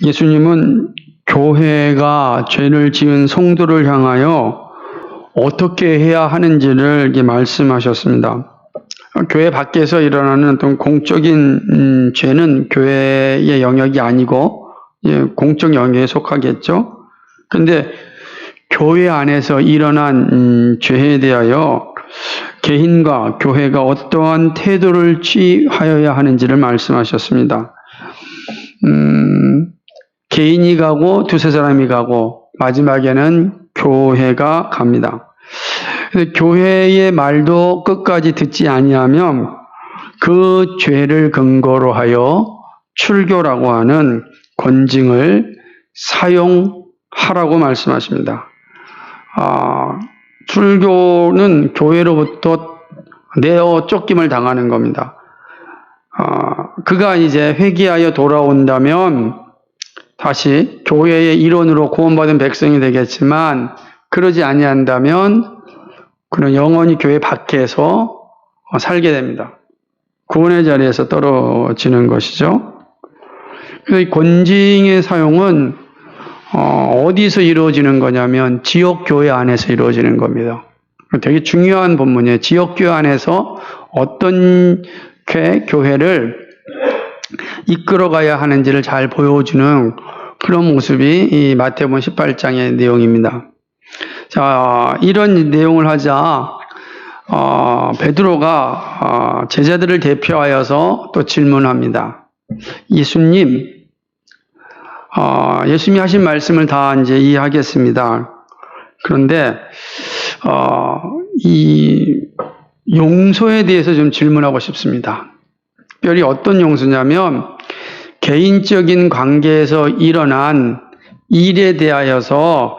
예수님은 교회가 죄를 지은 성도를 향하여 어떻게 해야 하는지를 이렇게 말씀하셨습니다. 교회 밖에서 일어나는 어떤 공적인 죄는 교회의 영역이 아니고 공적 영역에 속하겠죠. 그런데 교회 안에서 일어난 죄에 대하여 개인과 교회가 어떠한 태도를 취하여야 하는지를 말씀하셨습니다. 개인이 가고 두세 사람이 가고 마지막에는 교회가 갑니다. 교회의 말도 끝까지 듣지 아니하면 그 죄를 근거로 하여 출교라고 하는 권징을 사용하라고 말씀하십니다. 출교는 교회로부터 내어 쫓김을 당하는 겁니다. 그가 이제 회개하여 돌아온다면 다시 교회의 일원으로 구원받은 백성이 되겠지만 그러지 아니한다면 그는 영원히 교회 밖에서 살게 됩니다. 구원의 자리에서 떨어지는 것이죠. 그래서 이 권징의 사용은 어디서 이루어지는 거냐면 지역교회 안에서 이루어지는 겁니다. 되게 중요한 본문이에요. 지역교회 안에서 어떤 교회를 이끌어가야 하는지를 잘 보여주는 그런 모습이 이 마태복음 18장의 내용입니다. 자, 이런 내용을 하자 베드로가 제자들을 대표하여서 또 질문합니다. 예수님이 하신 말씀을 다 이제 이해하겠습니다. 그런데 이 용서에 대해서 좀 질문하고 싶습니다. 특별히 어떤 용서냐면 개인적인 관계에서 일어난 일에 대하여서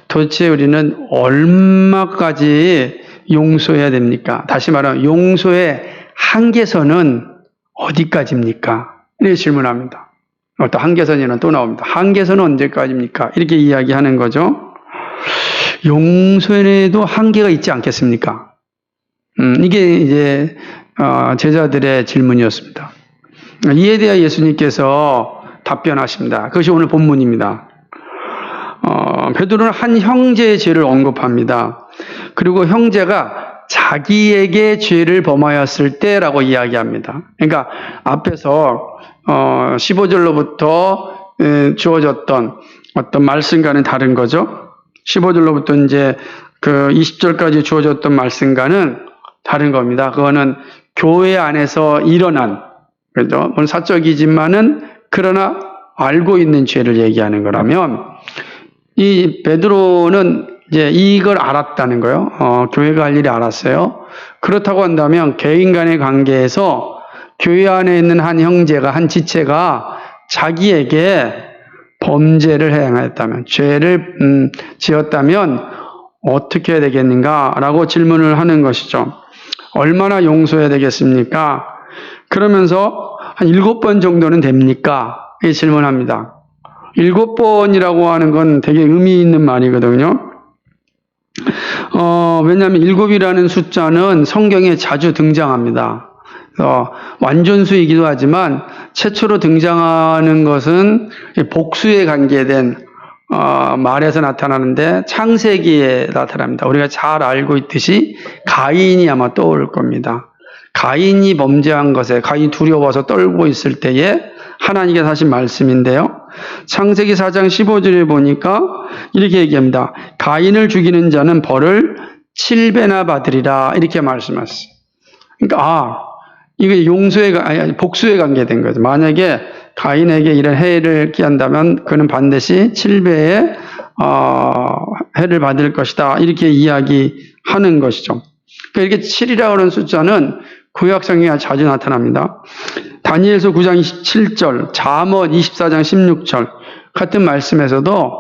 도대체 우리는 얼마까지 용서해야 됩니까? 다시 말하면 용서의 한계선은 어디까지입니까? 이렇게 질문합니다. 또 한계선이는 또 나옵니다. 한계선은 언제까지입니까? 이렇게 이야기하는 거죠. 용서에도 한계가 있지 않겠습니까? 이게 이제 제자들의 질문이었습니다. 이에 대해 예수님께서 답변하십니다. 그것이 오늘 본문입니다. 베드로는 한 형제의 죄를 언급합니다. 그리고 형제가 자기에게 죄를 범하였을 때라고 이야기합니다. 그러니까 앞에서 15절로부터 주어졌던 어떤 말씀과는 다른 거죠. 15절로부터 이제 그 20절까지 주어졌던 말씀과는 다른 겁니다. 그거는 교회 안에서 일어난, 그죠? 물론 사적이지만은 그러나 알고 있는 죄를 얘기하는 거라면 이 베드로는 이제 이걸 알았다는 거예요. 교회가 할 일이 알았어요. 그렇다고 한다면 개인 간의 관계에서 교회 안에 있는 한 형제가, 한 지체가 자기에게 범죄를 행하였다면, 죄를 지었다면 어떻게 해야 되겠는가라고 질문을 하는 것이죠. 얼마나 용서해야 되겠습니까? 그러면서 한 7번 정도는 됩니까? 이 질문합니다. 7번이라고 하는 건 되게 의미 있는 말이거든요. 왜냐하면 7이라는 숫자는 성경에 자주 등장합니다. 완전수이기도 하지만 최초로 등장하는 것은 복수에 관계된 말에서 나타나는데 창세기에 나타납니다. 우리가 잘 알고 있듯이 가인이 아마 떠오를 겁니다. 가인이 범죄한 것에 가인이 두려워서 떨고 있을 때에 하나님께서 하신 말씀인데요. 창세기 4장 15절에 보니까 이렇게 얘기합니다. 가인을 죽이는 자는 벌을 7배나 받으리라 이렇게 말씀하셨어요. 그러니까 이게 복수에 관계된 거죠. 만약에 가인에게 이런 해를 끼한다면 그는 반드시 7배의 해를 받을 것이다. 이렇게 이야기하는 것이죠. 그러니까 이렇게 7이라고 하는 숫자는 구약 성경에 자주 나타납니다. 다니엘서 9장 27절, 잠언 24장 16절 같은 말씀에서도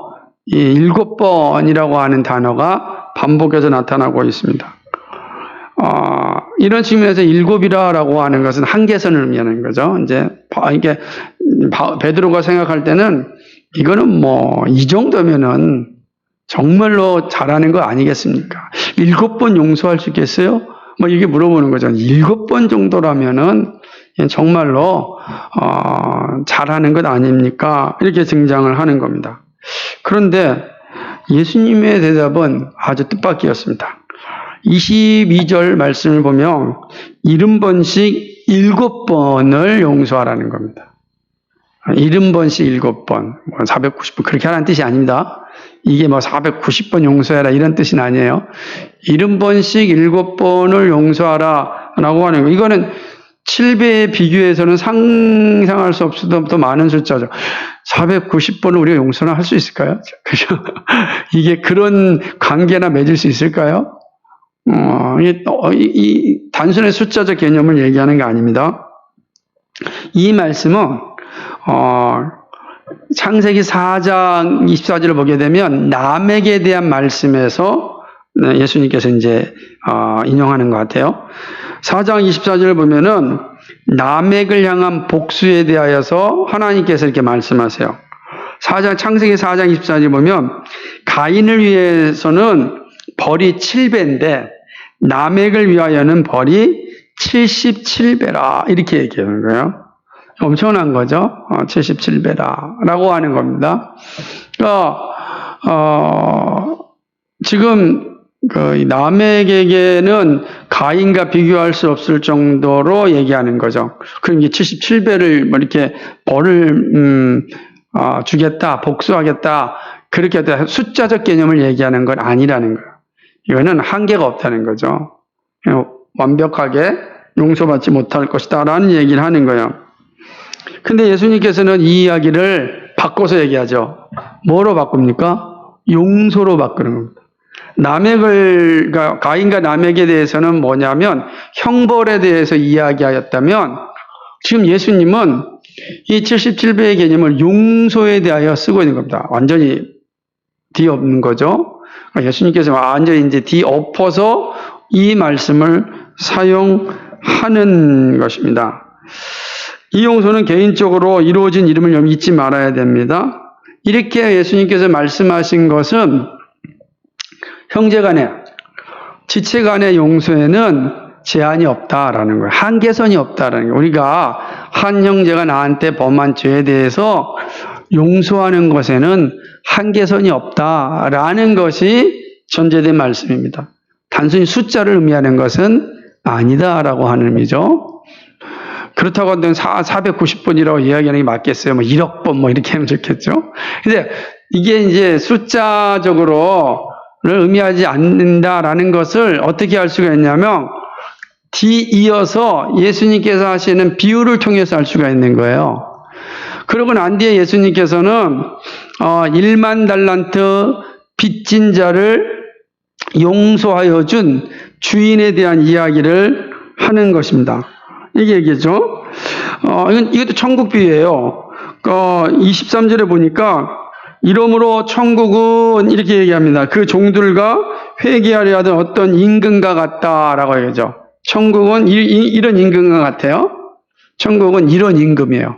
이 7번이라고 하는 단어가 반복해서 나타나고 있습니다. 이런 측면에서 7이라고 하는 것은 한계선을 의미하는 거죠. 이제 이게 베드로가 생각할 때는 이거는 뭐 이 정도면은 정말로 잘하는 거 아니겠습니까? 7번 용서할 수 있겠어요? 뭐 이게 물어보는 거죠. 7번 정도라면은 정말로 잘하는 것 아닙니까? 이렇게 등장을 하는 겁니다. 그런데 예수님의 대답은 아주 뜻밖이었습니다. 22절 말씀을 보면 70번씩 7번을 용서하라는 겁니다. 70번씩 7번, 490번 그렇게 하라는 뜻이 아닙니다. 이게 490번 용서해라 이런 뜻은 아니에요. 70번씩 7번을 용서하라 라고 하는 거. 이거는 7배에 비교해서는 상상할 수 없어도 더 많은 숫자죠. 490번을 우리가 용서는 할 수 있을까요? 그죠? 이게 그런 관계나 맺을 수 있을까요? 이 단순히 숫자적 개념을 얘기하는 게 아닙니다. 이 말씀은, 창세기 4장 24절을 보게 되면 남에게 대한 말씀에서 예수님께서 이제, 인용하는 것 같아요. 4장 24절을 보면은 남액을 향한 복수에 대하여서 하나님께서 이렇게 말씀하세요. 창세기 4장 24절 보면 가인을 위해서는 벌이 7배인데 남액을 위하여는 벌이 77배라 이렇게 얘기하는 거예요. 엄청난 거죠. 77배라 라고 하는 겁니다. 지금 남에게는 가인과 비교할 수 없을 정도로 얘기하는 거죠. 그럼 이게 77배를 이렇게 벌을 주겠다, 복수하겠다, 그렇게 숫자적 개념을 얘기하는 건 아니라는 거예요. 이거는 한계가 없다는 거죠. 완벽하게 용서받지 못할 것이다라는 얘기를 하는 거예요. 근데 예수님께서는 이 이야기를 바꿔서 얘기하죠. 뭐로 바꿉니까? 용서로 바꾸는 겁니다. 가인과 남액에 대해서는 뭐냐면 형벌에 대해서 이야기하였다면 지금 예수님은 이 77배의 개념을 용서에 대하여 쓰고 있는 겁니다. 완전히 뒤엎는 거죠. 예수님께서 완전히 이제 뒤엎어서 이 말씀을 사용하는 것입니다. 이 용서는 개인적으로 이루어진 이름을 잊지 말아야 됩니다. 이렇게 예수님께서 말씀하신 것은 형제간의, 지체간의 용서에는 제한이 없다라는 거예요. 한계선이 없다라는 거예요. 우리가 한 형제가 나한테 범한 죄에 대해서 용서하는 것에는 한계선이 없다라는 것이 전제된 말씀입니다. 단순히 숫자를 의미하는 것은 아니다라고 하는 의미죠. 그렇다고 한다면 490번이라고 이야기하는 게 맞겠어요? 1억 번 이렇게 하면 좋겠죠? 근데 이게 이제 숫자적으로를 의미하지 않는다라는 것을 어떻게 알 수가 있냐면 뒤이어서 예수님께서 하시는 비유를 통해서 알 수가 있는 거예요. 그러고 난 뒤에 예수님께서는 1만 달란트 빚진 자를 용서하여 준 주인에 대한 이야기를 하는 것입니다. 이게 얘기죠. 이것도 천국 비유예요. 23절에 보니까 이러므로 천국은 이렇게 얘기합니다. 그 종들과 회개하려 하던 어떤 임금과 같다라고 얘기하죠. 천국은 이런 임금과 같아요. 천국은 이런 임금이에요.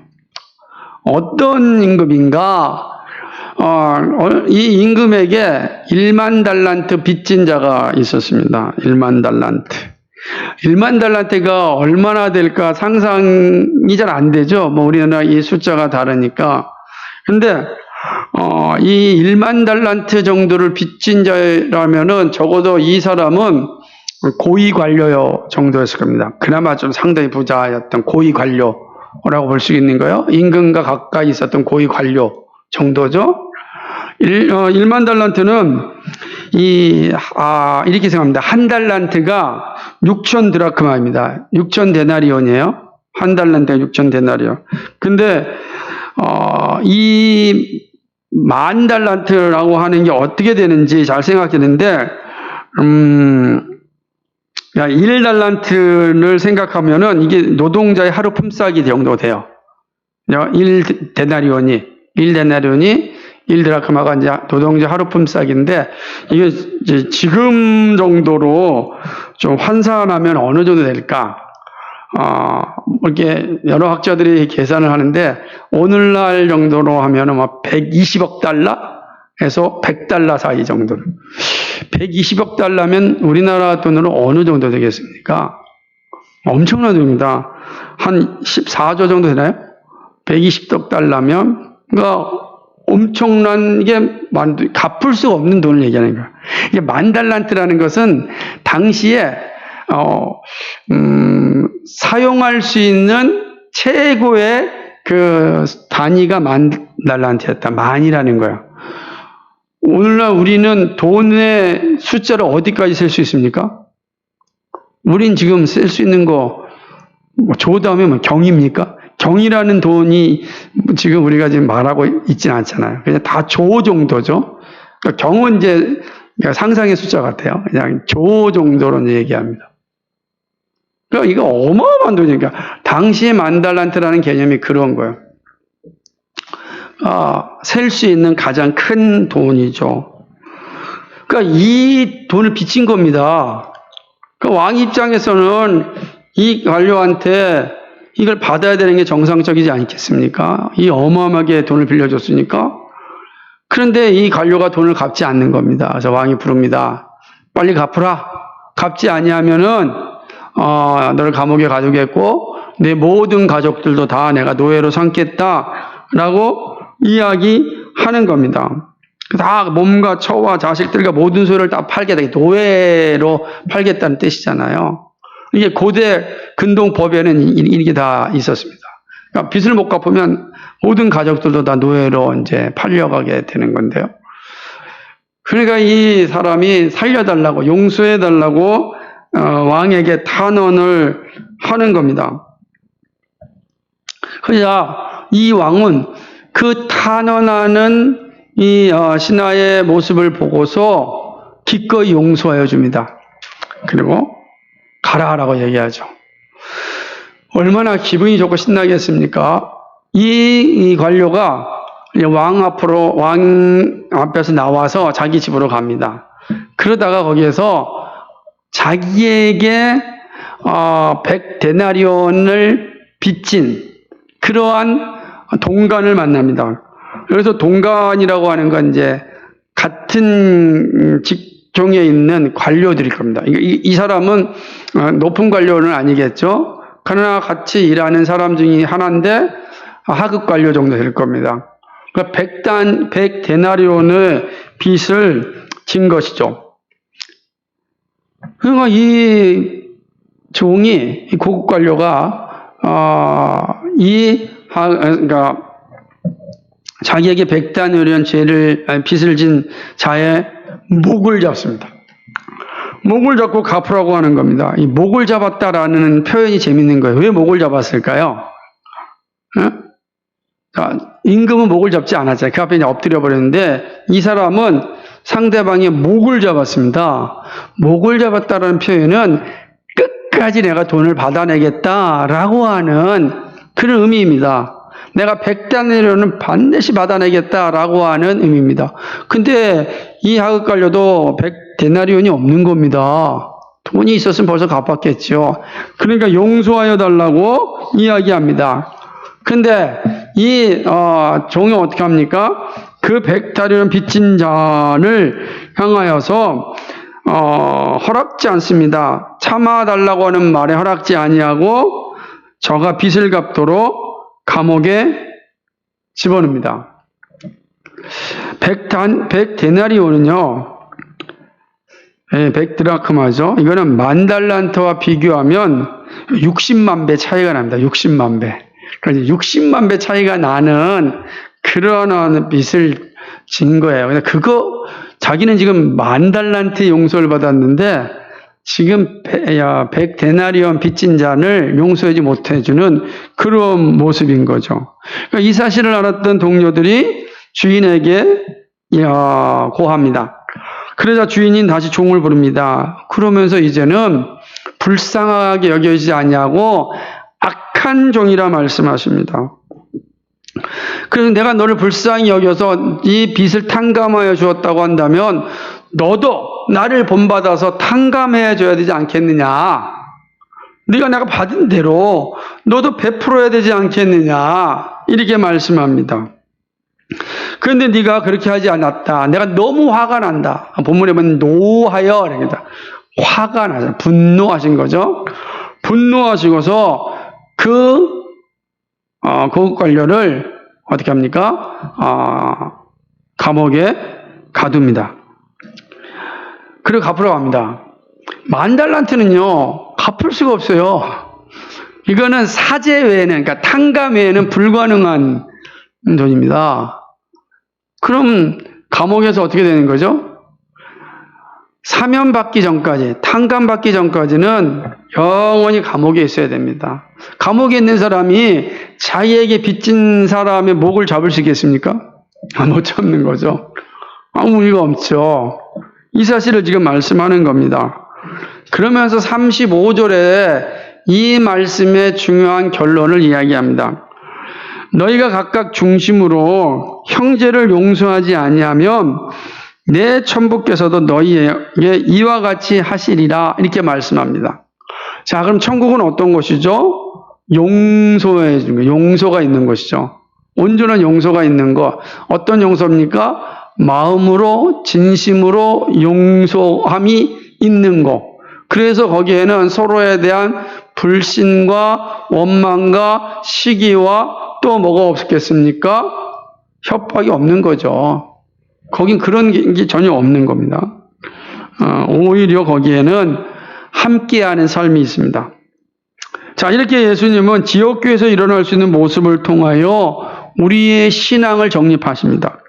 어떤 임금인가? 이 임금에게 1만 달란트 빚진 자가 있었습니다. 1만 달란트. 1만 달란트가 얼마나 될까 상상이 잘 안 되죠. 우리나라 이 숫자가 다르니까. 근데 이 1만 달란트 정도를 빚진 자라면은 적어도 이 사람은 고위 관료 정도였을 겁니다. 그나마 좀 상당히 부자였던 고위 관료라고 볼 수 있는 거예요. 임금과 가까이 있었던 고위 관료 정도죠. 1만 달란트는 이렇게 생각합니다. 한 달란트가 6천 드라크마입니다. 6천 데나리온이에요. 한 달란트가 6천 데나리온. 근데 이 만 달란트라고 하는 게 어떻게 되는지 잘 생각했는데 1달란트를 생각하면은 이게 노동자의 하루 품삯이 정도 돼요. 1데나리온이 1드라크마가 이제 노동자 하루 품삯인데 이게 이제 지금 정도로 좀 환산하면 어느 정도 될까? 이렇게 여러 학자들이 계산을 하는데 오늘날 정도로 하면은 120억 달러에서 100달러 사이 정도. 120억 달러면 우리나라 돈으로 어느 정도 되겠습니까? 엄청난 돈입니다. 한 14조 정도 되나요? 120억 달러면, 그러니까 엄청난 게 갚을 수 없는 돈을 얘기하는 거예요. 이게 10,000달란트라는 것은 당시에 사용할 수 있는 최고의 그 단위가 10,000달란트였다. 만이라는 거예요. 오늘날 우리는 돈의 숫자를 어디까지 셀 수 있습니까? 우린 지금 쓸 수 있는 거, 조 다음에 경입니까? 경이라는 돈이 지금 우리가 지금 말하고 있지는 않잖아요. 그냥 다 조 정도죠. 그러니까 경은 이제 상상의 숫자 같아요. 그냥 조 정도로 얘기합니다. 그러니까 이거 어마어마한 돈이니까. 당시의 10,000달란트라는 개념이 그런 거예요. 셀 수 있는 가장 큰 돈이죠. 그러니까 이 돈을 빚진 겁니다. 그러니까 왕 입장에서는 이 관료한테 이걸 받아야 되는 게 정상적이지 않겠습니까? 이 어마어마하게 돈을 빌려줬으니까. 그런데 이 관료가 돈을 갚지 않는 겁니다. 그래서 왕이 부릅니다. 빨리 갚으라. 갚지 아니하면은 너를 감옥에 가두겠고 내 모든 가족들도 다 내가 노예로 삼겠다라고 이야기하는 겁니다. 다 몸과 처와 자식들과 모든 소유를 다 팔겠다. 노예로 팔겠다는 뜻이잖아요. 이게 고대 근동 법에는 이게 다 있었습니다. 그러니까 빚을 못 갚으면 모든 가족들도 다 노예로 이제 팔려가게 되는 건데요. 그러니까 이 사람이 살려달라고, 용서해달라고 왕에게 탄원을 하는 겁니다. 그러자 이 왕은 그 탄원하는 이 신하의 모습을 보고서 기꺼이 용서하여 줍니다. 그리고 가라라고 얘기하죠. 얼마나 기분이 좋고 신나겠습니까? 이 관료가 왕 앞에서 나와서 자기 집으로 갑니다. 그러다가 거기에서 자기에게 100데나리온을 빚진 그러한 동관을 만납니다. 그래서 동관이라고 하는 건 이제 같은 직종에 있는 관료들일 겁니다. 이 사람은 높은 관료는 아니겠죠. 그러나 같이 일하는 사람 중에 하나인데 하급 관료 정도 될 겁니다. 그러니까 100데나리온의 빚을 진 것이죠. 그러니까 이 종이, 이 고급 관료가 그러니까 자기에게 100데나리온 빚을 진 자의 목을 잡습니다. 목을 잡고 갚으라고 하는 겁니다. 이 목을 잡았다라는 표현이 재밌는 거예요. 왜 목을 잡았을까요? 자, 임금은 목을 잡지 않았잖아요. 그 앞에 이제 엎드려 버렸는데 이 사람은 상대방의 목을 잡았습니다. 목을 잡았다라는 표현은 끝까지 내가 돈을 받아내겠다라고 하는 그런 의미입니다. 내가 100데나리온은 반드시 받아내겠다라고 하는 의미입니다. 근데 이 하급 관료도 100데나리온이 없는 겁니다. 돈이 있었으면 벌써 갚았겠죠. 그러니까 용서하여 달라고 이야기합니다. 근데 이 종이 어떻게 합니까? 그 100데나리온 빚진 자를 향하여서 허락지 않습니다. 참아달라고 하는 말에 허락지 아니하고 저가 빚을 갚도록 감옥에 집어넣습니다. 100데나리온은요, 100드라크마죠. 이거는 10,000달란트와 비교하면 60만 배 차이가 납니다. 60만 배. 그러니까 60만 배 차이가 나는 그런 빚을 진 거예요. 근데 자기는 지금 10,000달란트 용서를 받았는데 지금 100데나리온 빚진 자를 용서하지 못해주는 그런 모습인 거죠. 그러니까 이 사실을 알았던 동료들이 주인에게 고합니다. 그러자 주인이 다시 종을 부릅니다. 그러면서 이제는 불쌍하게 여겨지지 아니하고 악한 종이라 말씀하십니다. 그래서 내가 너를 불쌍히 여겨서 이 빚을 탕감하여 주었다고 한다면 너도 나를 본받아서 탕감해 줘야 되지 않겠느냐. 내가 받은 대로 너도 베풀어야 되지 않겠느냐. 이렇게 말씀합니다. 그런데 네가 그렇게 하지 않았다. 내가 너무 화가 난다. 본문에 보면 노하여 이랍니다. 화가 나죠. 분노하신 거죠. 분노하시고서 고급 관료를 어떻게 합니까? 감옥에 가둡니다. 그리고 갚으러 갑니다. 10,000달란트는요, 갚을 수가 없어요. 이거는 사제 외에는, 그러니까 탕감 외에는 불가능한 돈입니다. 그럼 감옥에서 어떻게 되는 거죠? 사면받기 전까지, 탕감받기 전까지는 영원히 감옥에 있어야 됩니다. 감옥에 있는 사람이 자기에게 빚진 사람의 목을 잡을 수 있겠습니까? 못 잡는 거죠. 아무 의미가 없죠. 이 사실을 지금 말씀하는 겁니다. 그러면서 35절에 이 말씀의 중요한 결론을 이야기합니다. 너희가 각각 중심으로 형제를 용서하지 아니하면 내 천부께서도 너희에게 이와 같이 하시리라, 이렇게 말씀합니다. 자, 그럼 천국은 어떤 것이죠? 용서가 있는 것이죠. 온전한 용서가 있는 것. 어떤 용서입니까? 마음으로, 진심으로 용서함이 있는 것. 그래서 거기에는 서로에 대한 불신과 원망과 시기와 또 뭐가 없겠습니까? 협박이 없는 거죠. 거긴 그런 게 전혀 없는 겁니다. 오히려 거기에는 함께하는 삶이 있습니다. 자, 이렇게 예수님은 지역교회에서 일어날 수 있는 모습을 통하여 우리의 신앙을 정립하십니다.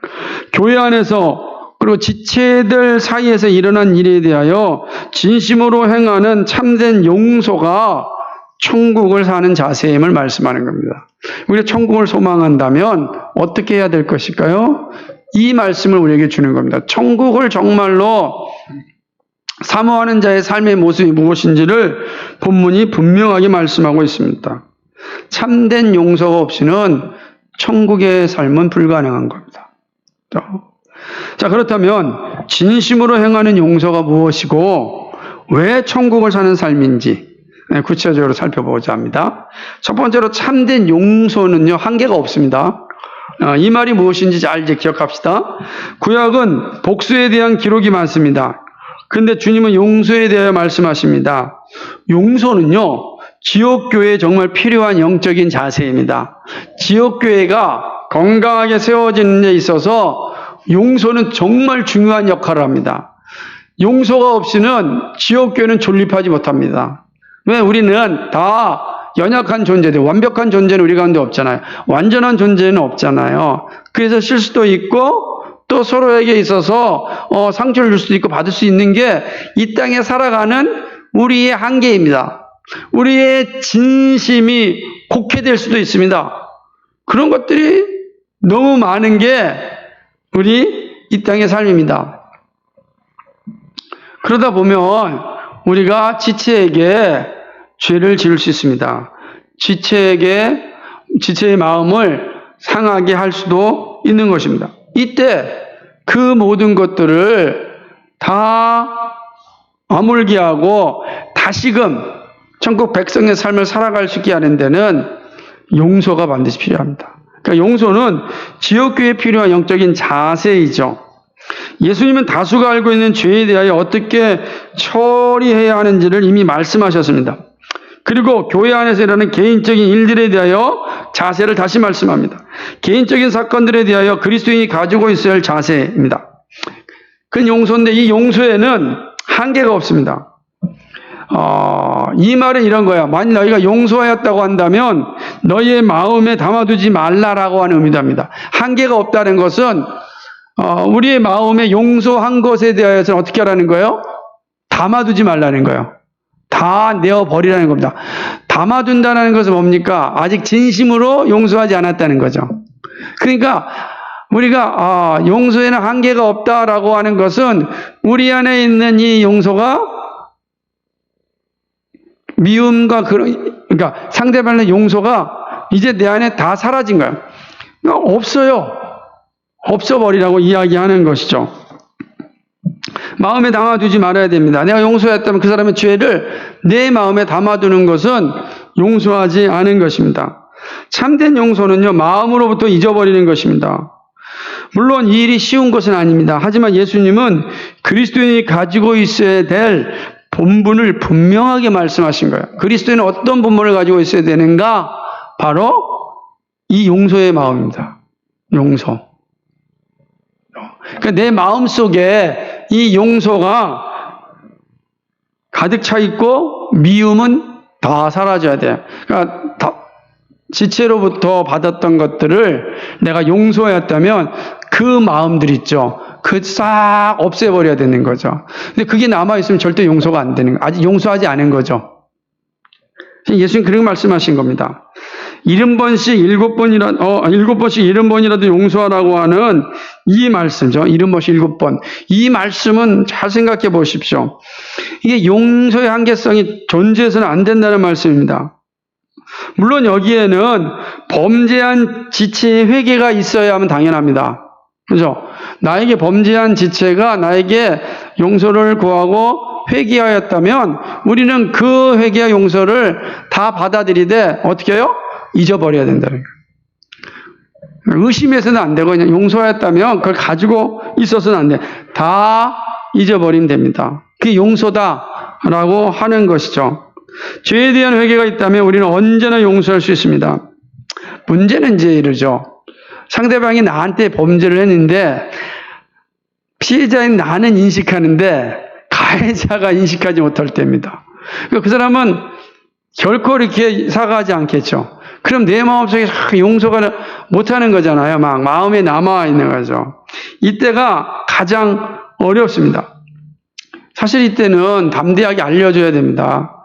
교회 안에서 그리고 지체들 사이에서 일어난 일에 대하여 진심으로 행하는 참된 용서가 천국을 사는 자세임을 말씀하는 겁니다. 우리가 천국을 소망한다면 어떻게 해야 될 것일까요? 이 말씀을 우리에게 주는 겁니다. 천국을 정말로 사모하는 자의 삶의 모습이 무엇인지를 본문이 분명하게 말씀하고 있습니다. 참된 용서가 없이는 천국의 삶은 불가능한 겁니다. 자, 그렇다면 진심으로 행하는 용서가 무엇이고 왜 천국을 사는 삶인지 구체적으로 살펴보고자 합니다. 첫 번째로 참된 용서는요, 한계가 없습니다. 이 말이 무엇인지 잘 기억합시다. 구약은 복수에 대한 기록이 많습니다. 그런데 주님은 용서에 대하여 말씀하십니다. 용서는요, 지역교회에 정말 필요한 영적인 자세입니다. 지역교회가 건강하게 세워지는 데 있어서 용서는 정말 중요한 역할을 합니다. 용서가 없이는 지역교회는 존립하지 못합니다. 왜? 우리는 다 연약한 존재들, 완벽한 존재는 우리 가운데 없잖아요. 완전한 존재는 없잖아요. 그래서 실수도 있고 또 서로에게 있어서 상처를 줄 수도 있고 받을 수 있는 게 이 땅에 살아가는 우리의 한계입니다. 우리의 진심이 곡해될 수도 있습니다. 그런 것들이 너무 많은 게 우리 이 땅의 삶입니다. 그러다 보면 우리가 지체에게 죄를 지을 수 있습니다. 지체의 마음을 상하게 할 수도 있는 것입니다. 이때 그 모든 것들을 다 아물게 다시금 천국 백성의 삶을 살아갈 수 있게 하는 데는 용서가 반드시 필요합니다. 그러니까 용서는 지역교회에 필요한 영적인 자세이죠. 예수님은 다수가 알고 있는 죄에 대하여 어떻게 처리해야 하는지를 이미 말씀하셨습니다. 그리고 교회 안에서 일어나는 개인적인 일들에 대하여 자세를 다시 말씀합니다. 개인적인 사건들에 대하여 그리스도인이 가지고 있어야 할 자세입니다. 그건 용서인데 이 용서에는 한계가 없습니다. 이 말은 이런 거야. 만일 너희가 용서하였다고 한다면 너희의 마음에 담아두지 말라라고 하는 의미도 합니다. 한계가 없다는 것은 우리의 마음에 용서한 것에 대해서는 어떻게 하라는 거예요? 담아두지 말라는 거예요. 다 내어버리라는 겁니다. 담아둔다는 것은 뭡니까? 아직 진심으로 용서하지 않았다는 거죠. 그러니까 우리가 용서에는 한계가 없다라고 하는 것은 우리 안에 있는 이 용서가 미움과 그러니까 상대방의 용서가 이제 내 안에 다 사라진 거예요. 없어요. 없어버리라고 이야기하는 것이죠. 마음에 담아두지 말아야 됩니다. 내가 용서했다면 그 사람의 죄를 내 마음에 담아두는 것은 용서하지 않은 것입니다. 참된 용서는요, 마음으로부터 잊어버리는 것입니다. 물론 이 일이 쉬운 것은 아닙니다. 하지만 예수님은 그리스도인이 가지고 있어야 될 본분을 분명하게 말씀하신 거예요. 그리스도인은 어떤 본분을 가지고 있어야 되는가? 바로 이 용서의 마음입니다. 용서. 그러니까 내 마음 속에 이 용서가 가득 차 있고 미움은 다 사라져야 돼요. 그러니까 지체로부터 받았던 것들을 내가 용서했다면 그 마음들 있죠. 그 싹 없애버려야 되는 거죠. 근데 그게 남아있으면 절대 용서가 안 되는 거예요. 아직 용서하지 않은 거죠. 예수님 그렇게 말씀하신 겁니다. 70번씩 70번이라도 용서하라고 하는 이 말씀죠. 70번씩 7번. 이 말씀은 잘 생각해 보십시오. 이게 용서의 한계성이 존재해서는 안 된다는 말씀입니다. 물론 여기에는 범죄한 지체의 회개가 있어야 하면 당연합니다. 그죠? 나에게 범죄한 지체가 나에게 용서를 구하고 회개하였다면 우리는 그 회개와 용서를 다 받아들이되 어떻게 해요? 잊어버려야 된다는 거예요. 의심해서는 안 되고 그냥 용서하였다면 그걸 가지고 있어서는 안 돼. 다 잊어버리면 됩니다. 그게 용서다라고 하는 것이죠. 죄에 대한 회개가 있다면 우리는 언제나 용서할 수 있습니다. 문제는 이제 이러죠. 상대방이 나한테 범죄를 했는데 피해자인 나는 인식하는데 가해자가 인식하지 못할 때입니다. 그 사람은 결코 이렇게 사과하지 않겠죠. 그럼 내 마음속에 용서가 못하는 거잖아요. 막 마음에 남아 있는 거죠. 이때가 가장 어렵습니다. 사실 이때는 담대하게 알려줘야 됩니다.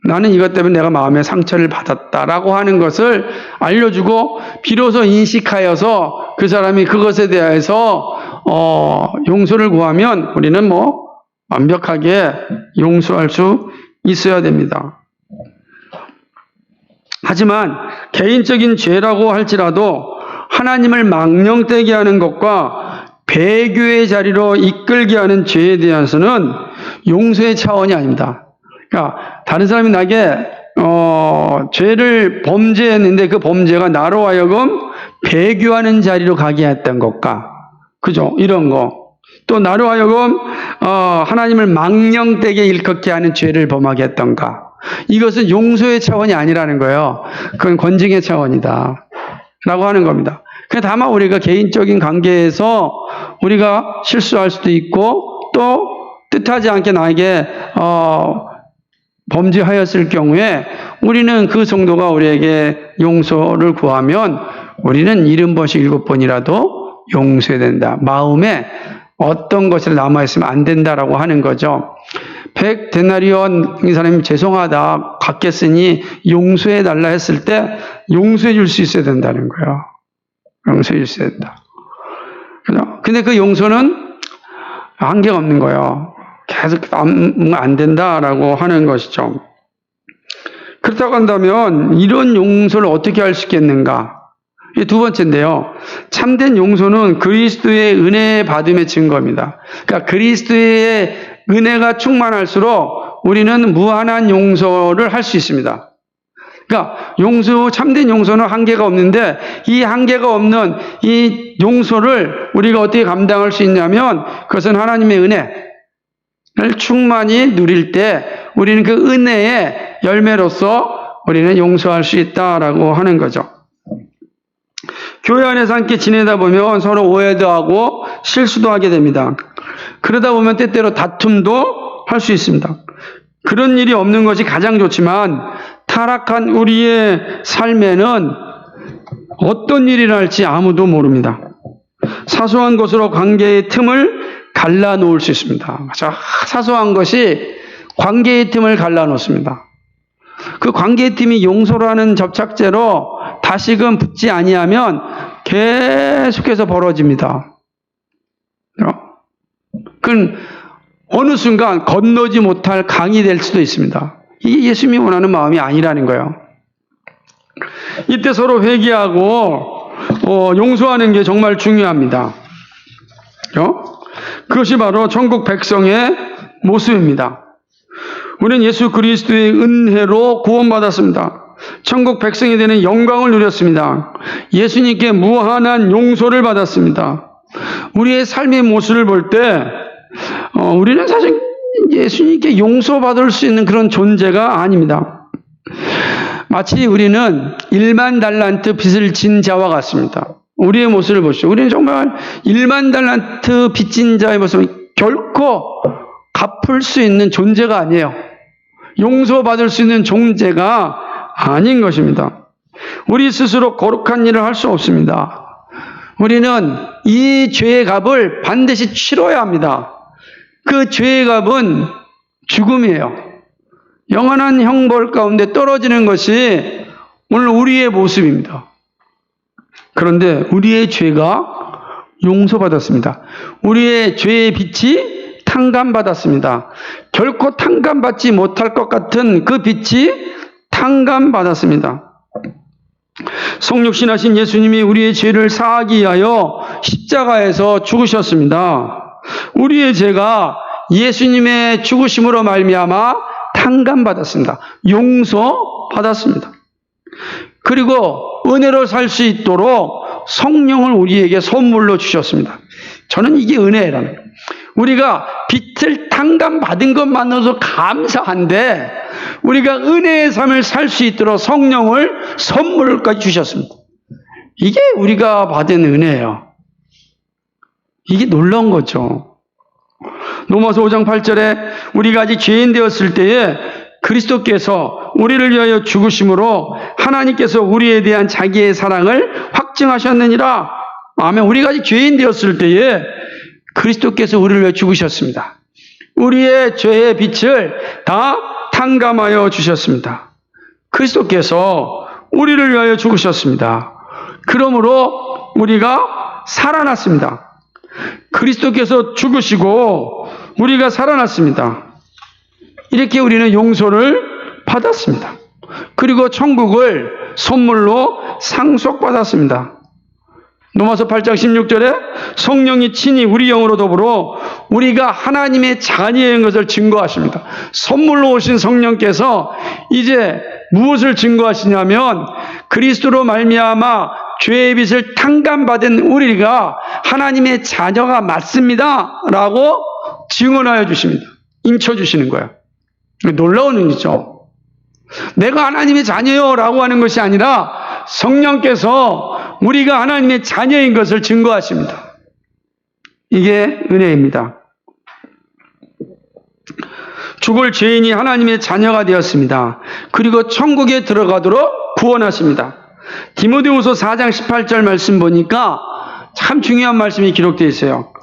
나는 이것 때문에 내가 마음에 상처를 받았다라고 하는 것을 알려주고 비로소 인식하여서 그 사람이 그것에 대해서 용서를 구하면 우리는 완벽하게 용서할 수 있어야 됩니다. 하지만 개인적인 죄라고 할지라도 하나님을 망령되게 하는 것과 배교의 자리로 이끌게 하는 죄에 대해서는 용서의 차원이 아닙니다. 그러니까 다른 사람이 나에게 죄를 범죄했는데 그 범죄가 나로 하여금 배교하는 자리로 가게 했던 것과 그죠? 이런 거. 또 나로 하여금 하나님을 망령되게 일컫게 하는 죄를 범하게 했던가. 이것은 용서의 차원이 아니라는 거예요. 그건 권징의 차원이다. 라고 하는 겁니다. 다만 우리가 개인적인 관계에서 우리가 실수할 수도 있고 또 뜻하지 않게 나에게 범죄하였을 경우에 우리는 그 정도가 우리에게 용서를 구하면 우리는 70번씩 7번이라도 용서해야 된다. 마음에 어떤 것이 남아있으면 안 된다라고 하는 거죠. 100데나리온 이 사람이 죄송하다 갚겠으니 용서해 달라 했을 때 용서해 줄 수 있어야 된다는 거예요. 용서해 줄 수 있어야 된다. 근데 그 용서는 한계가 없는 거예요. 계속 안 된다라고 하는 것이죠. 그렇다고 한다면 이런 용서를 어떻게 할 수 있겠는가? 이게 두 번째인데요. 참된 용서는 그리스도의 은혜 받음의 증거입니다. 그러니까 그리스도의 은혜가 충만할수록 우리는 무한한 용서를 할 수 있습니다. 그러니까 참된 용서는 한계가 없는데 이 한계가 없는 이 용서를 우리가 어떻게 감당할 수 있냐면 그것은 하나님의 은혜를 충만히 누릴 때 우리는 그 은혜의 열매로서 우리는 용서할 수 있다라고 하는 거죠. 교회 안에서 함께 지내다 보면 서로 오해도 하고 실수도 하게 됩니다. 그러다 보면 때때로 다툼도 할 수 있습니다. 그런 일이 없는 것이 가장 좋지만 타락한 우리의 삶에는 어떤 일이 날지 아무도 모릅니다. 사소한 것으로 관계의 틈을 갈라놓을 수 있습니다. 사소한 것이 관계의 틈을 갈라놓습니다. 그 관계의 틈이 용서라는 접착제로 다시금 붙지 아니하면 계속해서 벌어집니다. 그건 어느 순간 건너지 못할 강이 될 수도 있습니다. 이게 예수님이 원하는 마음이 아니라는 거예요. 이때 서로 회개하고 용서하는 게 정말 중요합니다. 그것이 바로 천국 백성의 모습입니다. 우리는 예수 그리스도의 은혜로 구원받았습니다. 천국 백성이 되는 영광을 누렸습니다. 예수님께 무한한 용서를 받았습니다. 우리의 삶의 모습을 볼 때 우리는 사실 예수님께 용서받을 수 있는 그런 존재가 아닙니다. 마치 우리는 1만 달란트 빚을 진 자와 같습니다. 우리의 모습을 보시죠. 우리는 정말 1만 달란트 빚진 자의 모습을 결코 갚을 수 있는 존재가 아니에요. 용서받을 수 있는 존재가 아닌 것입니다. 우리 스스로 거룩한 일을 할 수 없습니다. 우리는 이 죄의 값을 반드시 치러야 합니다. 그 죄의 값은 죽음이에요. 영원한 형벌 가운데 떨어지는 것이 오늘 우리의 모습입니다. 그런데 우리의 죄가 용서받았습니다. 우리의 죄의 빚이 탕감받았습니다. 결코 탕감받지 못할 것 같은 그 빚이 탕감받았습니다. 성육신하신 예수님이 우리의 죄를 사하기 위하여 십자가에서 죽으셨습니다. 우리의 죄가 예수님의 죽으심으로 말미암아 탕감받았습니다. 용서받았습니다. 그리고 은혜로 살 수 있도록 성령을 우리에게 선물로 주셨습니다. 저는 이게 은혜라는 거예요. 우리가 빚을 탕감받은 것만으로도 감사한데 우리가 은혜의 삶을 살 수 있도록 성령을 선물까지 주셨습니다. 이게 우리가 받은 은혜예요. 이게 놀라운 거죠. 로마서 5장 8절에 우리가 아직 죄인 되었을 때에 그리스도께서 우리를 위하여 죽으심으로 하나님께서 우리에 대한 자기의 사랑을 확증하셨느니라. 아멘. 우리가 아직 죄인 되었을 때에 그리스도께서 우리를 위하여 죽으셨습니다. 우리의 죄의 빚을 다 탕감하여 주셨습니다. 그리스도께서 우리를 위하여 죽으셨습니다. 그러므로 우리가 살아났습니다. 그리스도께서 죽으시고 우리가 살아났습니다. 이렇게 우리는 용서를 받았습니다. 그리고 천국을 선물로 상속받았습니다. 로마서 8장 16절에 성령이 친히 우리 영으로 더불어 우리가 하나님의 자녀인 것을 증거하십니다. 선물로 오신 성령께서 이제 무엇을 증거하시냐면 그리스도로 말미암아 죄의 빚을 탕감받은 우리가 하나님의 자녀가 맞습니다 라고 증언하여 주십니다. 인쳐주시는 거예요. 놀라운 일이죠. 내가 하나님의 자녀요 라고 하는 것이 아니라 성령께서 우리가 하나님의 자녀인 것을 증거하십니다. 이게 은혜입니다. 죽을 죄인이 하나님의 자녀가 되었습니다. 그리고 천국에 들어가도록 구원하십니다. 디모데후서 4장 18절 말씀 보니까 참 중요한 말씀이 기록되어 있어요.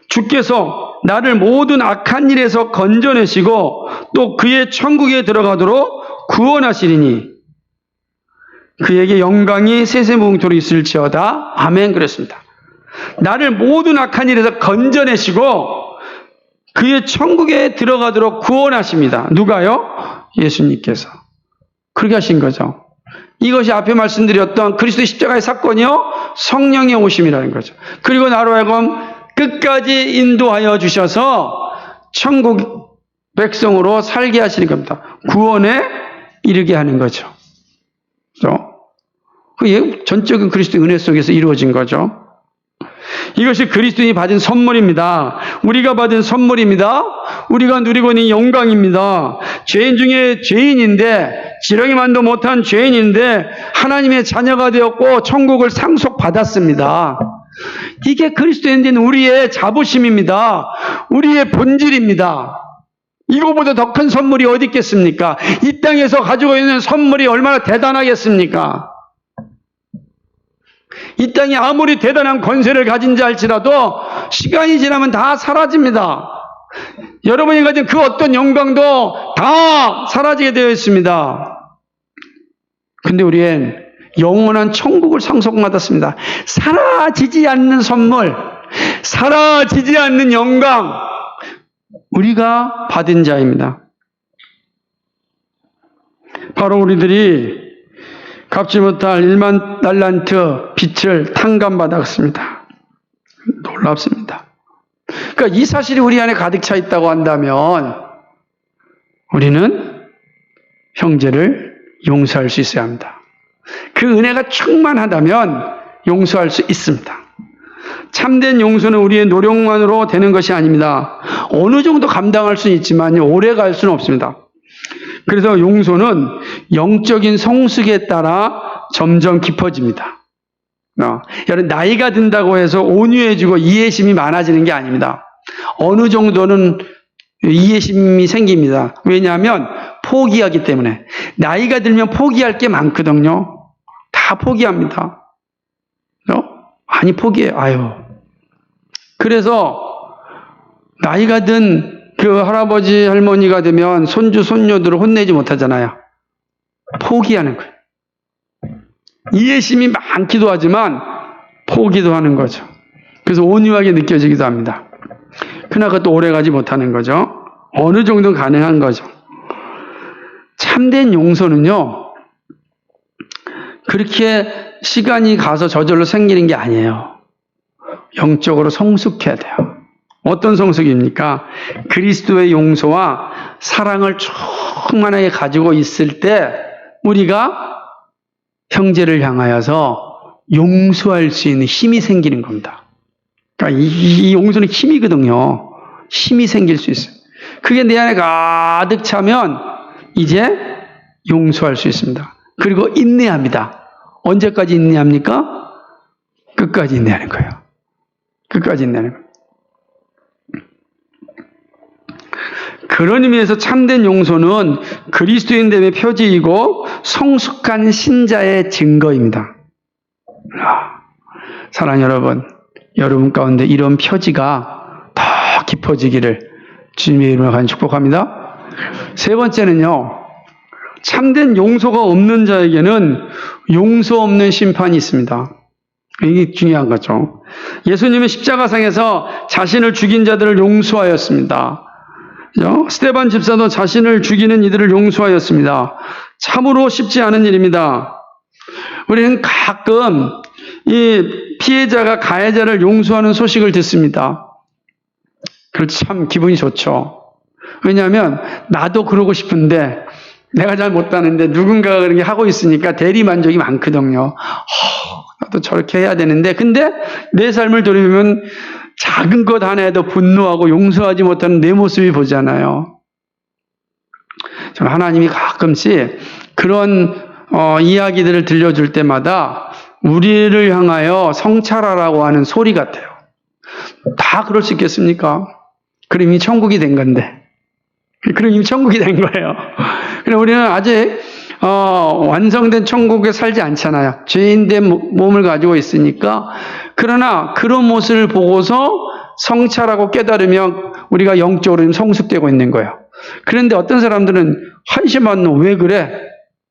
주께서 나를 모든 악한 일에서 건져내시고 또 그의 천국에 들어가도록 구원하시리니 그에게 영광이 세세무궁토록 있을지어다. 아멘. 그랬습니다. 나를 모든 악한 일에서 건져내시고 그의 천국에 들어가도록 구원하십니다. 누가요? 예수님께서. 그렇게 하신 거죠. 이것이 앞에 말씀드렸던 그리스도 십자가의 사건이요, 성령의 오심이라는 거죠. 그리고 나로 하여금 끝까지 인도하여 주셔서 천국 백성으로 살게 하시는 겁니다. 구원에 이르게 하는 거죠. 그렇죠? 그 전적인 그리스도의 은혜 속에서 이루어진 거죠. 이것이 그리스도인이 받은 선물입니다. 우리가 받은 선물입니다. 우리가 누리고 있는 영광입니다. 죄인 중에 죄인인데, 지렁이만도 못한 죄인인데 하나님의 자녀가 되었고 천국을 상속받았습니다. 이게 그리스도인 된 우리의 자부심입니다. 우리의 본질입니다. 이거보다 더 큰 선물이 어디 있겠습니까? 이 땅에서 가지고 있는 선물이 얼마나 대단하겠습니까? 이 땅이 아무리 대단한 권세를 가진 자 할지라도 시간이 지나면 다 사라집니다. 여러분이 가진 그 어떤 영광도 다 사라지게 되어 있습니다. 근데 우리는 영원한 천국을 상속받았습니다. 사라지지 않는 선물, 사라지지 않는 영광, 우리가 받은 자입니다. 바로 우리들이 갚지 못할 1만 달란트 빚을 탕감받았습니다. 놀랍습니다. 그러니까 이 사실이 우리 안에 가득 차 있다고 한다면 우리는 형제를 용서할 수 있어야 합니다. 그 은혜가 충만하다면 용서할 수 있습니다. 참된 용서는 우리의 노력만으로 되는 것이 아닙니다. 어느 정도 감당할 수는 있지만 오래 갈 수는 없습니다. 그래서 용서는 영적인 성숙에 따라 점점 깊어집니다. 여러분, 나이가 든다고 해서 온유해지고 이해심이 많아지는 게 아닙니다. 어느 정도는 이해심이 생깁니다. 왜냐하면 포기하기 때문에. 나이가 들면 포기할 게 많거든요. 다 포기합니다. 많이 포기해요. 아유. 그래서 나이가 든 그 할아버지 할머니가 되면 손주 손녀들을 혼내지 못하잖아요. 포기하는 거예요. 이해심이 많기도 하지만 포기도 하는 거죠. 그래서 온유하게 느껴지기도 합니다. 그러나 그것도 오래가지 못하는 거죠. 어느 정도는 가능한 거죠. 참된 용서는요, 그렇게 시간이 가서 저절로 생기는 게 아니에요. 영적으로 성숙해야 돼요. 어떤 성숙입니까? 그리스도의 용서와 사랑을 충만하게 가지고 있을 때 우리가 형제를 향하여서 용서할 수 있는 힘이 생기는 겁니다. 그러니까 이 용서는 힘이거든요. 힘이 생길 수 있어요. 그게 내 안에 가득 차면 이제 용서할 수 있습니다. 그리고 인내합니다. 언제까지 인내합니까? 끝까지 인내하는 거예요. 끝까지 인내하는 거예요. 그런 의미에서 참된 용서는 그리스도인됨의 표지이고 성숙한 신자의 증거입니다. 사랑하는 여러분, 여러분 가운데 이런 표지가 더 깊어지기를 주님의 이름으로 간절히 축복합니다. 세 번째는요, 참된 용서가 없는 자에게는 용서 없는 심판이 있습니다. 이게 중요한 거죠. 예수님은 십자가상에서 자신을 죽인 자들을 용서하였습니다. 스데반 집사도 자신을 죽이는 이들을 용서하였습니다. 참으로 쉽지 않은 일입니다. 우리는 가끔 이 피해자가 가해자를 용서하는 소식을 듣습니다. 그렇지, 참 기분이 좋죠. 왜냐하면 나도 그러고 싶은데 내가 잘 못하는데 누군가가 그렇게 하고 있으니까 대리만족이 많거든요. 나도 저렇게 해야 되는데, 근데 내 삶을 돌이보면 작은 것 하나에도 분노하고 용서하지 못하는 내 모습이 보잖아요. 저는 하나님이 가끔씩 그런 이야기들을 들려줄 때마다 우리를 향하여 성찰하라고 하는 소리 같아요. 다 그럴 수 있겠습니까? 그럼 이미 천국이 된 건데. 그럼 이미 천국이 된 거예요. 그럼 우리는 아직 완성된 천국에 살지 않잖아요. 죄인된 몸을 가지고 있으니까. 그러나 그런 모습을 보고서 성찰하고 깨달으면 우리가 영적으로 성숙되고 있는 거예요. 그런데 어떤 사람들은 한심한 놈 왜 그래?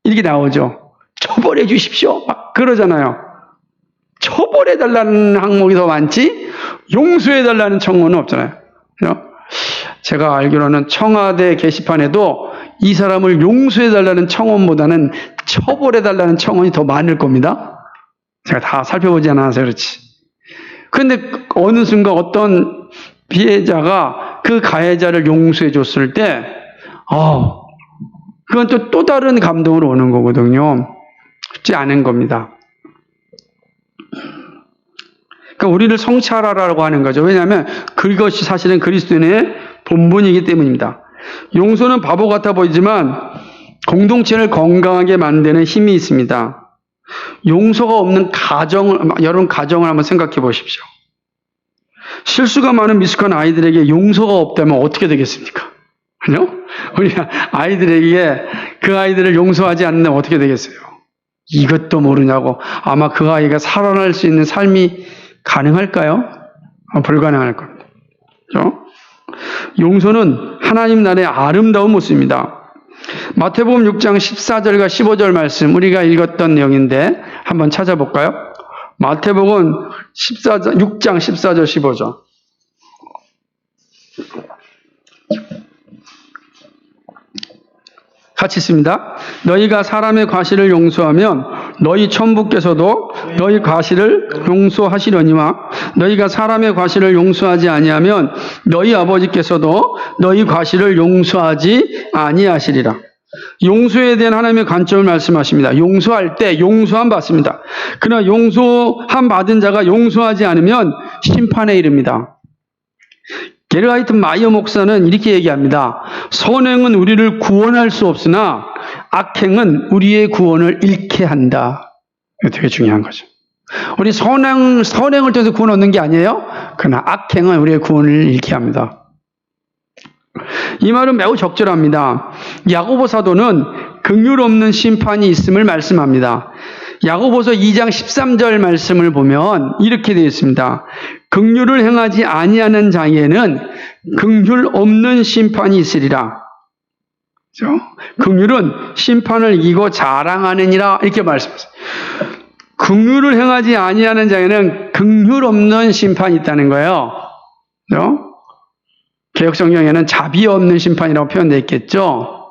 이렇게 나오죠. 처벌해 주십시오. 막 그러잖아요. 처벌해 달라는 항목이 더 많지 용서해 달라는 청원은 없잖아요. 제가 알기로는 청와대 게시판에도 이 사람을 용서해 달라는 청원보다는 처벌해 달라는 청원이 더 많을 겁니다. 제가 다 살펴보지 않아서 그렇지. 그런데 어느 순간 어떤 피해자가 그 가해자를 용서해 줬을 때 그건 또 다른 감동으로 오는 거거든요. 쉽지 않은 겁니다. 그러니까 우리를 성찰하라고 하는 거죠. 왜냐하면 그것이 사실은 그리스도인의 본분이기 때문입니다. 용서는 바보 같아 보이지만 공동체를 건강하게 만드는 힘이 있습니다. 용서가 없는 여러분 가정을 한번 생각해 보십시오. 실수가 많은 미숙한 아이들에게 용서가 없다면 어떻게 되겠습니까? 그죠? 우리 아이들에게 그 아이들을 용서하지 않는다면 어떻게 되겠어요? 이것도 모르냐고. 아마 그 아이가 살아날 수 있는 삶이 가능할까요? 불가능할 겁니다. 그죠? 용서는 하나님 나라의 아름다운 모습입니다. 마태복음 6장 14절과 15절 말씀 우리가 읽었던 내용인데 한번 찾아볼까요? 마태복음 6장 14절 15절 같이 있습니다. 너희가 사람의 과실을 용서하면 너희 천부께서도 너희 과실을 용서하시려니와 너희가 사람의 과실을 용서하지 아니하면 너희 아버지께서도 너희 과실을 용서하지 아니하시리라. 용서에 대한 하나님의 관점을 말씀하십니다. 용서할 때 용서함 받습니다. 그러나 용서함 받은 자가 용서하지 않으면 심판에 이릅니다. 게르하이트 마이어 목사는 이렇게 얘기합니다. 선행은 우리를 구원할 수 없으나 악행은 우리의 구원을 잃게 한다. 이거 되게 중요한 거죠. 우리 선행을 통해서 구원 얻는 게 아니에요. 그러나 악행은 우리의 구원을 잃게 합니다. 이 말은 매우 적절합니다. 야고보 사도는 긍휼 없는 심판이 있음을 말씀합니다. 야고보서 2장 13절 말씀을 보면 이렇게 되어 있습니다. 긍휼을 행하지 아니하는 자에게는 긍휼 없는 심판이 있으리라. 그렇죠? 긍휼은 심판을 이기고 자랑하느니라 이렇게 말씀하셨어요. 긍휼을 행하지 아니하는 자에게는 긍휼 없는 심판이 있다는 거예요. 그렇죠? 개역성경에는 자비 없는 심판이라고 표현되어 있겠죠.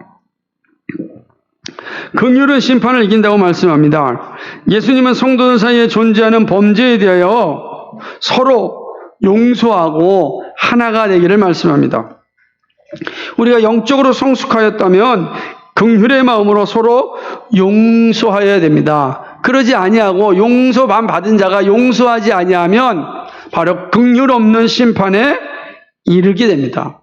긍휼은 심판을 이긴다고 말씀합니다. 예수님은 성도들 사이에 존재하는 범죄에 대하여 서로 용서하고 하나가 되기를 말씀합니다. 우리가 영적으로 성숙하였다면 긍휼의 마음으로 서로 용서하여야 됩니다. 그러지 아니하고 용서만 받은 자가 용서하지 아니하면 바로 긍휼 없는 심판에 이르게 됩니다.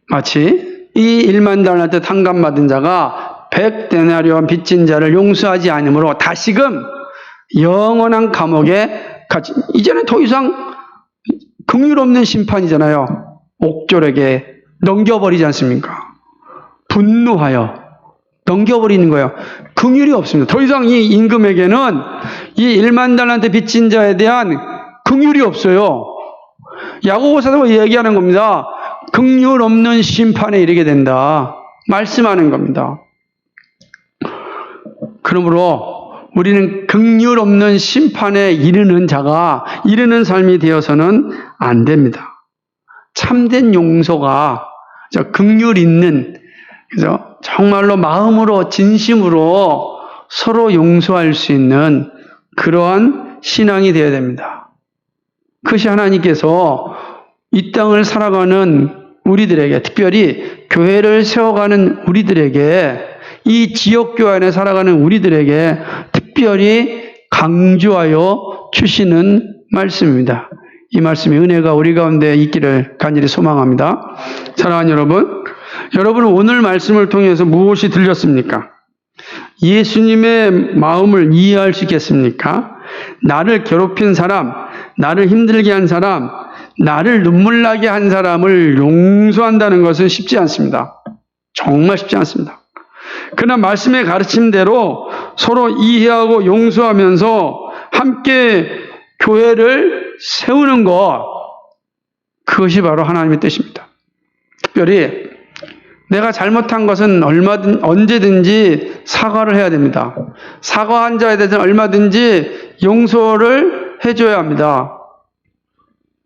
마치 이 1만 달란트 탕감받은 자가 100데나리온 빚진 자를 용서하지 않으므로 다시금 영원한 감옥에 갇힌, 이제는 더 이상 긍휼 없는 심판이잖아요. 옥졸에게 넘겨버리지 않습니까? 분노하여 넘겨버리는 거예요. 긍휼이 없습니다. 더 이상 이 임금에게는 이 1만 달란트 빚진 자에 대한 긍휼이 없어요. 야고보 사도가 얘기하는 겁니다. 긍휼 없는 심판에 이르게 된다. 말씀하는 겁니다. 그러므로 우리는 긍휼 없는 심판에 이르는 자가 이르는 삶이 되어서는 안 됩니다. 참된 용서가 긍휼 있는, 그죠? 정말로 마음으로 진심으로 서로 용서할 수 있는 그러한 신앙이 되어야 됩니다. 그것이 하나님께서 이 땅을 살아가는 우리들에게, 특별히 교회를 세워가는 우리들에게, 이 지역교회 안에 살아가는 우리들에게 특별히 강조하여 주시는 말씀입니다. 이 말씀의 은혜가 우리 가운데 있기를 간절히 소망합니다. 사랑하는 여러분, 여러분은 오늘 말씀을 통해서 무엇이 들렸습니까? 예수님의 마음을 이해할 수 있겠습니까? 나를 괴롭힌 사람, 나를 힘들게 한 사람, 나를 눈물 나게 한 사람을 용서한다는 것은 쉽지 않습니다. 정말 쉽지 않습니다. 그러나 말씀의 가르침대로 서로 이해하고 용서하면서 함께 교회를 세우는 것, 그것이 바로 하나님의 뜻입니다. 특별히 내가 잘못한 것은 언제든지 사과를 해야 됩니다. 사과한 자에 대해서는 얼마든지 용서를 해줘야 합니다.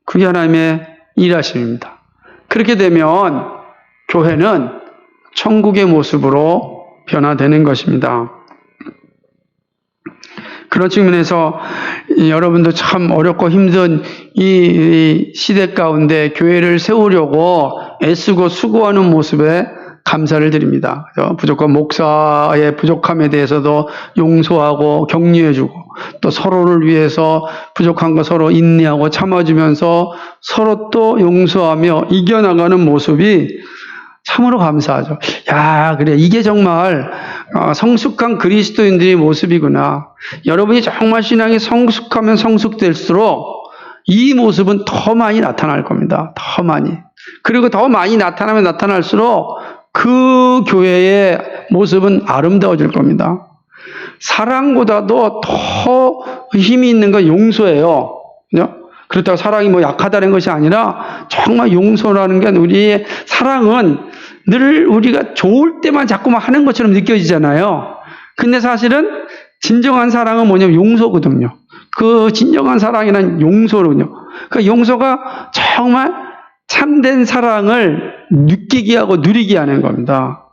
그게 하나님의 일하심입니다. 그렇게 되면 교회는 천국의 모습으로 변화되는 것입니다. 그런 측면에서 여러분도 참 어렵고 힘든 이 시대 가운데 교회를 세우려고 애쓰고 수고하는 모습에 감사를 드립니다. 부족한 목사의 부족함에 대해서도 용서하고 격려해주고, 또 서로를 위해서 부족한 거 서로 인내하고 참아주면서 서로 또 용서하며 이겨나가는 모습이 참으로 감사하죠. 야, 그래, 이게 정말 성숙한 그리스도인들의 모습이구나. 여러분이 정말 신앙이 성숙하면 성숙될수록 이 모습은 더 많이 나타날 겁니다. 더 많이. 그리고 더 많이 나타나면 나타날수록 그 교회의 모습은 아름다워질 겁니다. 사랑보다도 더 힘이 있는 건 용서예요. 그렇다고 사랑이 뭐 약하다는 것이 아니라 정말 용서라는 게, 우리의 사랑은 늘 우리가 좋을 때만 자꾸만 하는 것처럼 느껴지잖아요. 근데 사실은 진정한 사랑은 뭐냐면 용서거든요. 그 진정한 사랑이란 용서거든요. 그 용서가 정말 참된 사랑을 느끼게 하고 누리게 하는 겁니다.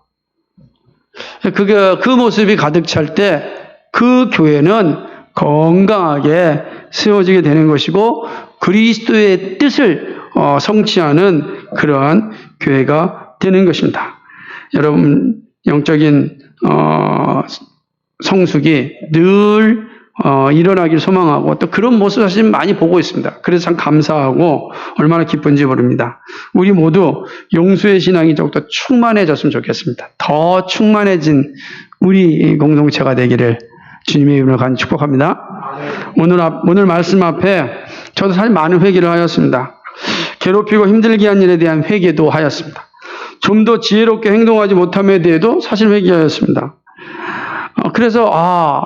그 모습이 가득 찰 때 그 교회는 건강하게 세워지게 되는 것이고 그리스도의 뜻을 성취하는 그러한 교회가 되는 것입니다. 여러분 영적인 성숙이 늘 일어나길 소망하고 또 그런 모습 사실 많이 보고 있습니다. 그래서 참 감사하고 얼마나 기쁜지 모릅니다. 우리 모두 용수의 신앙이 좀 더 충만해졌으면 좋겠습니다. 더 충만해진 우리 공동체가 되기를 주님의 이름으로 간절히 축복합니다. 오늘 말씀 앞에 저도 사실 많은 회개를 하였습니다. 괴롭히고 힘들게 한 일에 대한 회개도 하였습니다. 좀 더 지혜롭게 행동하지 못함에 대해도 사실 회개하였습니다. 그래서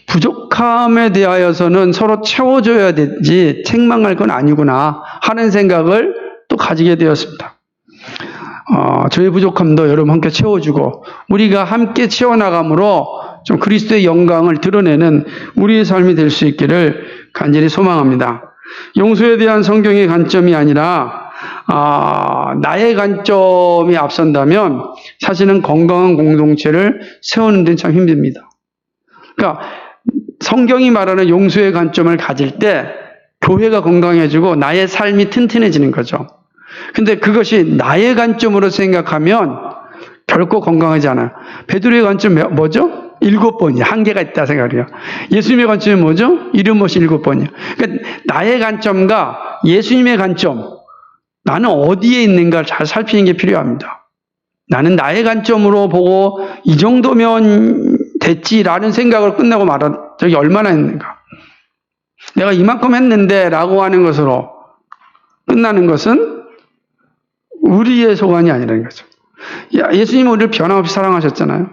부족함에 대하여서는 서로 채워줘야 되지 책망할 건 아니구나 하는 생각을 또 가지게 되었습니다. 저의 부족함도 여러분 함께 채워주고 우리가 함께 채워나감으로 좀 그리스도의 영광을 드러내는 우리의 삶이 될 수 있기를 간절히 소망합니다. 용서에 대한 성경의 관점이 아니라 나의 관점이 앞선다면 사실은 건강한 공동체를 세우는 데는 참 힘듭니다. 그러니까 성경이 말하는 용서의 관점을 가질 때 교회가 건강해지고 나의 삶이 튼튼해지는 거죠. 근데 그것이 나의 관점으로 생각하면 결코 건강하지 않아요. 베드로의 관점 뭐죠? 7번이요. 한계가 있다 생각해요. 예수님의 관점이 뭐죠? 이름 없이 7번이요. 그러니까 나의 관점과 예수님의 관점, 나는 어디에 있는가를 잘 살피는 게 필요합니다. 나는 나의 관점으로 보고 이 정도면 됐지라는 생각을 끝나고 말한 적이 얼마나 있는가. 내가 이만큼 했는데 라고 하는 것으로 끝나는 것은 우리의 소관이 아니라는 거죠. 예수님은 우리를 변함없이 사랑하셨잖아요.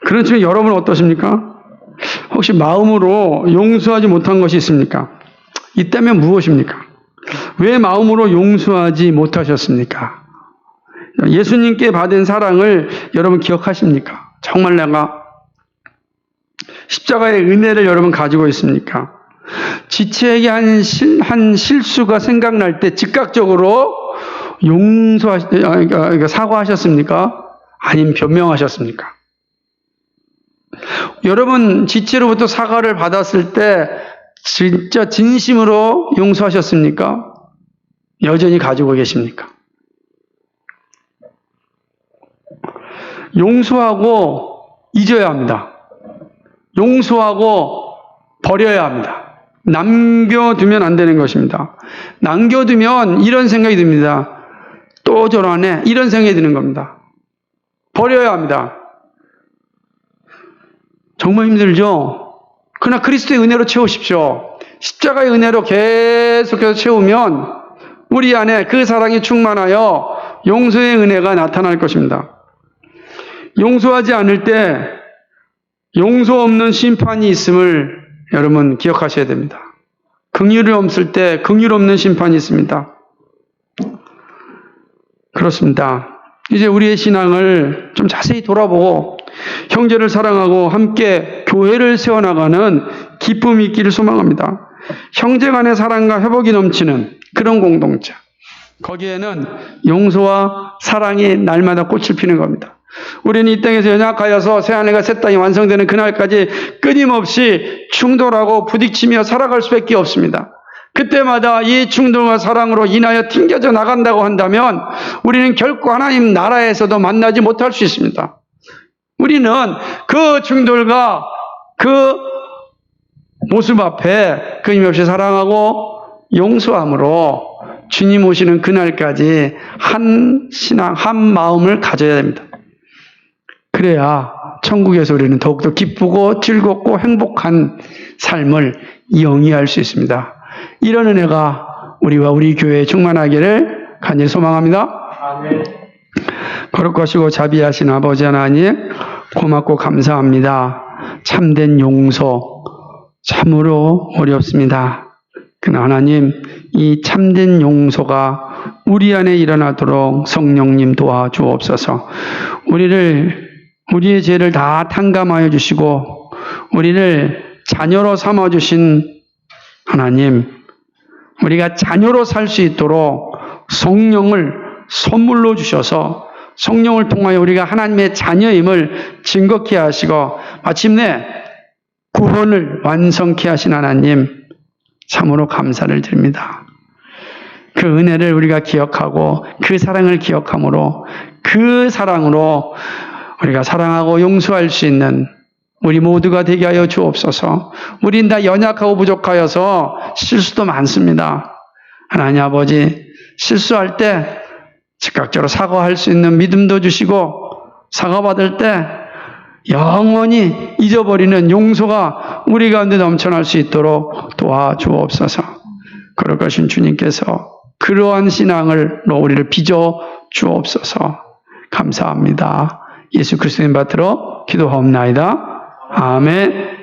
그런 측면 여러분은 어떠십니까? 혹시 마음으로 용서하지 못한 것이 있습니까? 있다면 무엇입니까? 왜 마음으로 용서하지 못하셨습니까? 예수님께 받은 사랑을 여러분 기억하십니까? 정말 내가 십자가의 은혜를 여러분 가지고 있습니까? 지체에게 한 실수가 생각날 때 즉각적으로 사과하셨습니까? 아니면 변명하셨습니까? 여러분 지체로부터 사과를 받았을 때 진짜 진심으로 용서하셨습니까? 여전히 가지고 계십니까? 용서하고 잊어야 합니다. 용서하고 버려야 합니다. 남겨두면 안 되는 것입니다. 남겨두면 이런 생각이 듭니다. 또 저러네. 이런 생각이 드는 겁니다. 버려야 합니다. 정말 힘들죠? 그러나 그리스도의 은혜로 채우십시오. 십자가의 은혜로 계속해서 채우면 우리 안에 그 사랑이 충만하여 용서의 은혜가 나타날 것입니다. 용서하지 않을 때 용서 없는 심판이 있음을 여러분 기억하셔야 됩니다. 긍휼이 없을 때 긍휼 없는 심판이 있습니다. 그렇습니다. 이제 우리의 신앙을 좀 자세히 돌아보고 형제를 사랑하고 함께 교회를 세워나가는 기쁨이 있기를 소망합니다. 형제 간의 사랑과 회복이 넘치는 그런 공동체. 거기에는 용서와 사랑이 날마다 꽃을 피는 겁니다. 우리는 이 땅에서 연약하여서 새하늘과 새 땅이 완성되는 그날까지 끊임없이 충돌하고 부딪히며 살아갈 수밖에 없습니다. 그때마다 이 충돌과 사랑으로 인하여 튕겨져 나간다고 한다면 우리는 결코 하나님 나라에서도 만나지 못할 수 있습니다. 우리는 그 충돌과 그 모습 앞에 끊임없이 사랑하고 용서함으로 주님 오시는 그날까지 한 신앙, 한 마음을 가져야 됩니다. 그래야 천국에서 우리는 더욱더 기쁘고 즐겁고 행복한 삶을 영위할 수 있습니다. 이런 은혜가 우리와 우리 교회에 충만하기를 간절히 소망합니다. 아멘. 거룩하시고 자비하신 아버지 하나님, 고맙고 감사합니다. 참된 용서 참으로 어렵습니다. 그러나 하나님, 이 참된 용서가 우리 안에 일어나도록 성령님 도와주옵소서. 우리의 죄를 다 탕감하여 주시고 우리를 자녀로 삼아주신 하나님, 우리가 자녀로 살 수 있도록 성령을 선물로 주셔서 성령을 통하여 우리가 하나님의 자녀임을 증거케 하시고 마침내 구원을 완성케 하신 하나님, 참으로 감사를 드립니다. 그 은혜를 우리가 기억하고 그 사랑을 기억함으로 그 사랑으로 우리가 사랑하고 용서할 수 있는 우리 모두가 되게 하여 주옵소서. 우린 다 연약하고 부족하여서 실수도 많습니다. 하나님 아버지, 실수할 때 즉각적으로 사과할 수 있는 믿음도 주시고 사과받을 때 영원히 잊어버리는 용서가 우리 가운데 넘쳐날 수 있도록 도와주옵소서. 그럴 것인 주님께서 그러한 신앙으로 우리를 빚어 주옵소서. 감사합니다. 예수 그리스도의 이름 받들어 기도하옵나이다. 아멘.